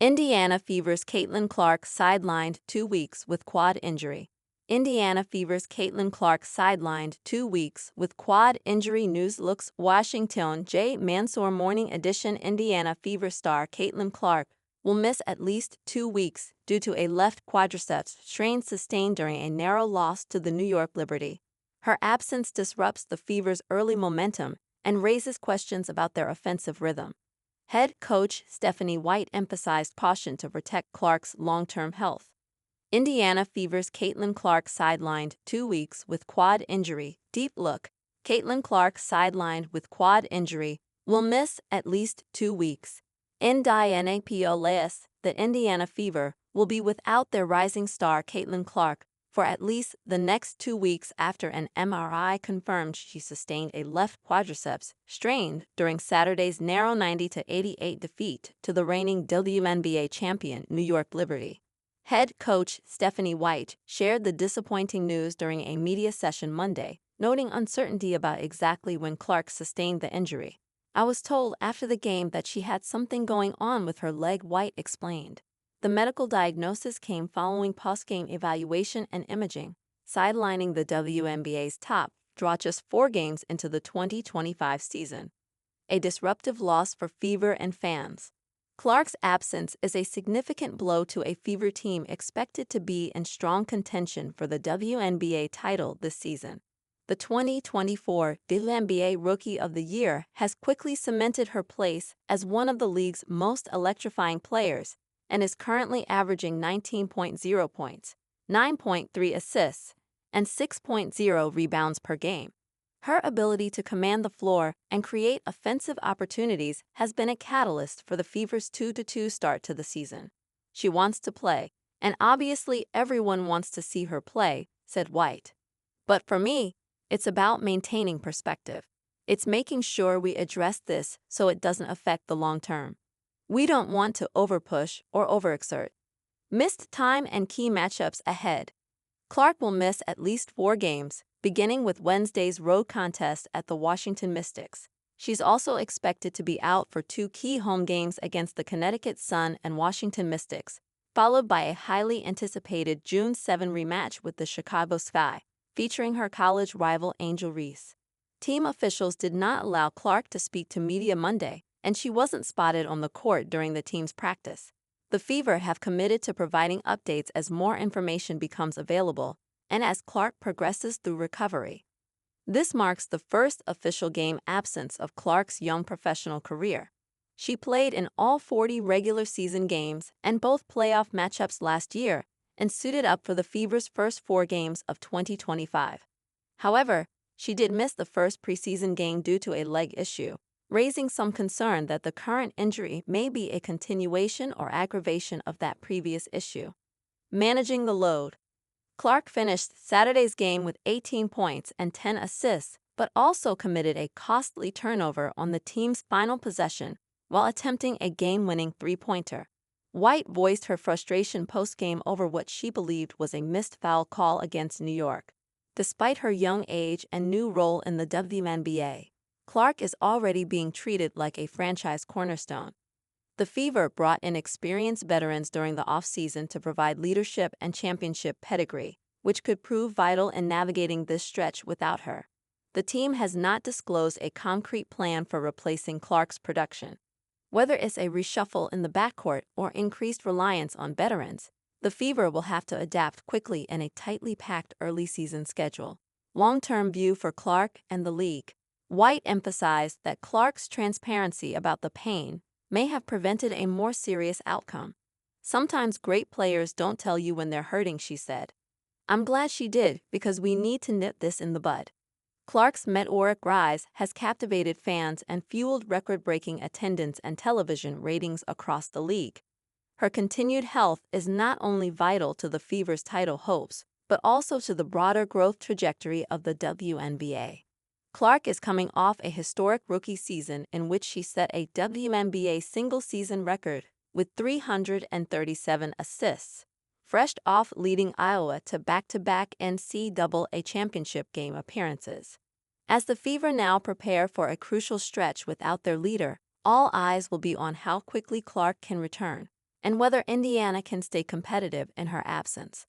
Indiana Fever's Caitlin Clark sidelined 2 weeks with quad injury. Indiana Fever's Caitlin Clark sidelined 2 weeks with quad injury. News looks Washington J. Mansour Morning Edition. Indiana Fever star Caitlin Clark will miss at least 2 weeks due to a left quadriceps strain sustained during a narrow loss to the New York Liberty. Her absence disrupts the Fever's early momentum and raises questions about their offensive rhythm. Head coach Stephanie White emphasized caution to protect Clark's long-term health. Indiana Fever's Caitlin Clark sidelined 2 weeks with quad injury. Deep look. Caitlin Clark sidelined with quad injury will miss at least 2 weeks. Indianapolis, the Indiana Fever will be without their rising star Caitlin Clark for at least the next 2 weeks after an MRI confirmed she sustained a left quadriceps strain during Saturday's narrow 90-88 defeat to the reigning WNBA champion New York Liberty. Head coach Stephanie White shared the disappointing news during a media session Monday, noting uncertainty about exactly when Clark sustained the injury. "I was told after the game that she had something going on with her leg," White explained. The medical diagnosis came following post-game evaluation and imaging, sidelining the WNBA's top draw just 4 games into the 2025 season. A disruptive loss for Fever and fans. Clark's absence is a significant blow to a Fever team expected to be in strong contention for the WNBA title this season. The 2024 WNBA Rookie of the Year has quickly cemented her place as one of the league's most electrifying players, and is currently averaging 19.0 points, 9.3 assists, and 6.0 rebounds per game. Her ability to command the floor and create offensive opportunities has been a catalyst for the Fever's 2-2 start to the season. "She wants to play, and obviously everyone wants to see her play," said White. "But for me, it's about maintaining perspective. It's making sure we address this so it doesn't affect the long term. We don't want to overpush or overexert." Missed time and key matchups ahead. Clark will miss at least 4 games, beginning with Wednesday's road contest at the Washington Mystics. She's also expected to be out for 2 key home games against the Connecticut Sun and Washington Mystics, followed by a highly anticipated June 7 rematch with the Chicago Sky, featuring her college rival Angel Reese. Team officials did not allow Clark to speak to media Monday, and she wasn't spotted on the court during the team's practice. The Fever have committed to providing updates as more information becomes available and as Clark progresses through recovery. This marks the first official game absence of Clark's young professional career. She played in all 40 regular season games and both playoff matchups last year and suited up for the Fever's first 4 games of 2025. However, she did miss the first preseason game due to a leg issue, raising some concern that the current injury may be a continuation or aggravation of that previous issue. Managing the load. Clark finished Saturday's game with 18 points and 10 assists, but also committed a costly turnover on the team's final possession while attempting a game-winning 3-pointer. White voiced her frustration post-game over what she believed was a missed foul call against New York. Despite her young age and new role in the WNBA, Clark is already being treated like a franchise cornerstone. The Fever brought in experienced veterans during the offseason to provide leadership and championship pedigree, which could prove vital in navigating this stretch without her. The team has not disclosed a concrete plan for replacing Clark's production. Whether it's a reshuffle in the backcourt or increased reliance on veterans, the Fever will have to adapt quickly in a tightly packed early season schedule. Long-term view for Clark and the league. White emphasized that Clark's transparency about the pain may have prevented a more serious outcome. "Sometimes great players don't tell you when they're hurting," she said. "I'm glad she did because we need to nip this in the bud." Clark's meteoric rise has captivated fans and fueled record-breaking attendance and television ratings across the league. Her continued health is not only vital to the Fever's title hopes, but also to the broader growth trajectory of the WNBA. Clark is coming off a historic rookie season in which she set a WNBA single-season record with 337 assists, fresh off leading Iowa to back-to-back NCAA championship game appearances. As the Fever now prepare for a crucial stretch without their leader, all eyes will be on how quickly Clark can return. and whether Indiana can stay competitive in her absence.